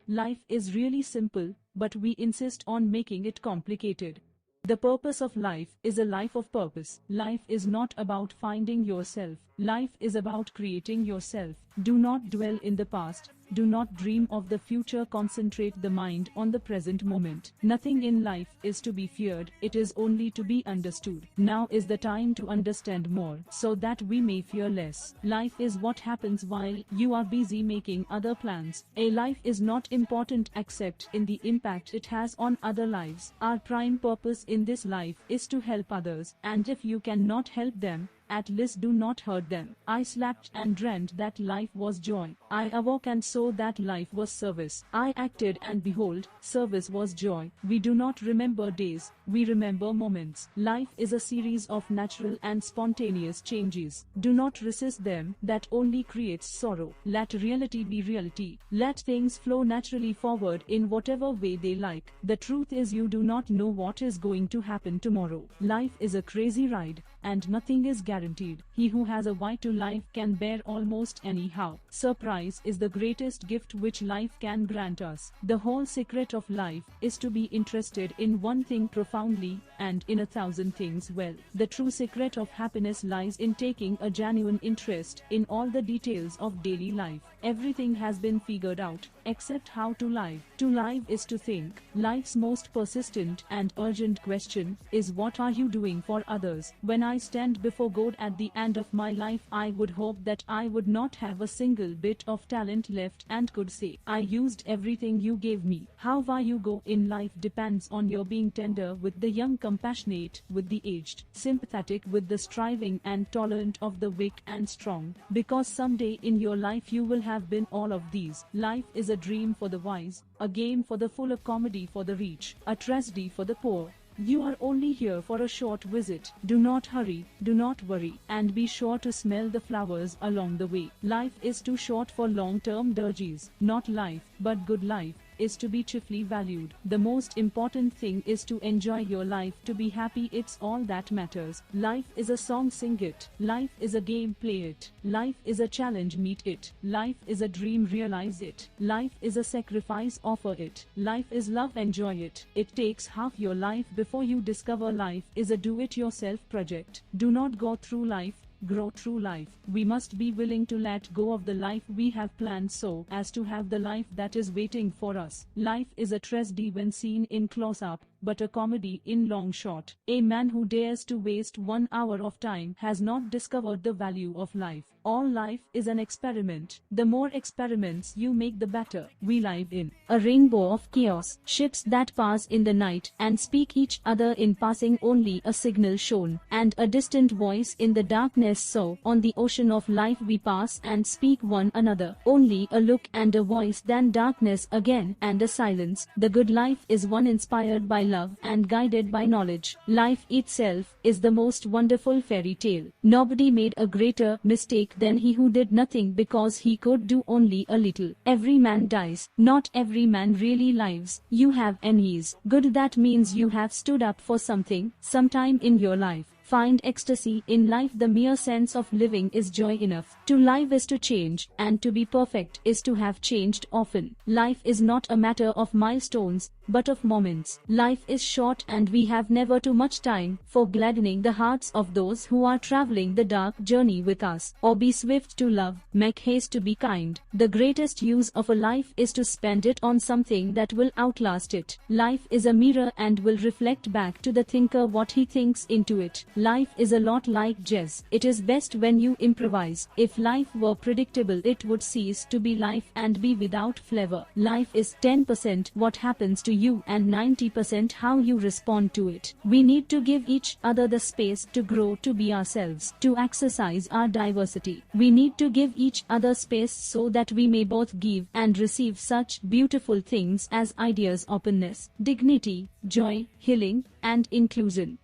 Life is really simple, but we insist on making it complicated. The purpose of life is a life of purpose. Life is not about finding yourself. Life is about creating yourself. Do not dwell in the past. Do not dream of the future. Concentrate the mind on the present moment. Nothing in life is to be feared. It is only to be understood. Now is the time to understand more, so that we may fear less. Life is what happens while you are busy making other plans. A life is not important except in the impact it has on other lives. Our prime purpose in this life is to help others, and if you cannot help them, at least do not hurt them. I slept and dreamt that life was joy. I awoke and saw that life was service. I acted and behold, service was joy. We do not remember days, we remember moments. Life is a series of natural and spontaneous changes. Do not resist them, that only creates sorrow. Let reality be reality. Let things flow naturally forward in whatever way they like. The truth is, you do not know what is going to happen tomorrow. Life is a crazy ride, and nothing is guaranteed. He who has a why to life can bear almost anyhow. Surprise is the greatest gift which life can grant us. The whole secret of life is to be interested in one thing profoundly, and in 1,000 things well. The true secret of happiness lies in taking a genuine interest in all the details of daily life. Everything has been figured out, except how to live. To live is to think. Life's most persistent and urgent question is, what are you doing for others? When I stand before God at the end of my life, I would hope that I would not have a single bit of talent left and could say, I used everything you gave me. How far you go in life depends on your being tender with the young, compassionate with the aged, sympathetic with the striving, and tolerant of the weak and strong. Because someday in your life you will have been all of these. Life is a dream for the wise, a game for the fool, a comedy for the rich, a tragedy for the poor. You are only here for a short visit. Do not hurry, do not worry, and be sure to smell the flowers along the way. Life is too short for long-term dirges. Not life, but good life is to be chiefly valued. The most important thing is to enjoy your life, to be happy. It's all that matters. Life is a song, sing it. Life is a game, play it. Life is a challenge, meet it. Life is a dream, realize it. Life is a sacrifice, offer it. Life is love, enjoy it. It takes half your life before you discover life is a do-it-yourself project. Do not go through life, grow through life. We must be willing to let go of the life we have planned so as to have the life that is waiting for us. Life is a tragedy when seen in close-up, but a comedy in long shot. A man who dares to waste 1 hour of time has not discovered the value of life. All life is an experiment. The more experiments you make, the better. We live in a rainbow of chaos, ships that pass in the night and speak each other in passing, only a signal shown, and a distant voice in the darkness. So, on the ocean of life we pass and speak one another, only a look and a voice, then darkness again and a silence. The good life is one inspired by love and guided by knowledge. Life itself is the most wonderful fairy tale. Nobody made a greater mistake than he who did nothing because he could do only a little. Every man dies. Not every man really lives. You have enemies. Good, that means you have stood up for something, sometime in your life. Find ecstasy in life. The mere sense of living is joy enough. To live is to change, and to be perfect is to have changed often. Life is not a matter of milestones, but of moments. Life is short, and we have never too much time for gladdening the hearts of those who are traveling the dark journey with us. Or be swift to love, make haste to be kind. The greatest use of a life is to spend it on something that will outlast it. Life is a mirror and will reflect back to the thinker what he thinks into it. Life is a lot like jazz. It is best when you improvise. If life were predictable, it would cease to be life and be without flavor. Life is 10% what happens to you and 90% how you respond to it. We need to give each other the space to grow, to be ourselves, to exercise our diversity. We need to give each other space so that we may both give and receive such beautiful things as ideas, openness, dignity, joy, healing, and inclusion.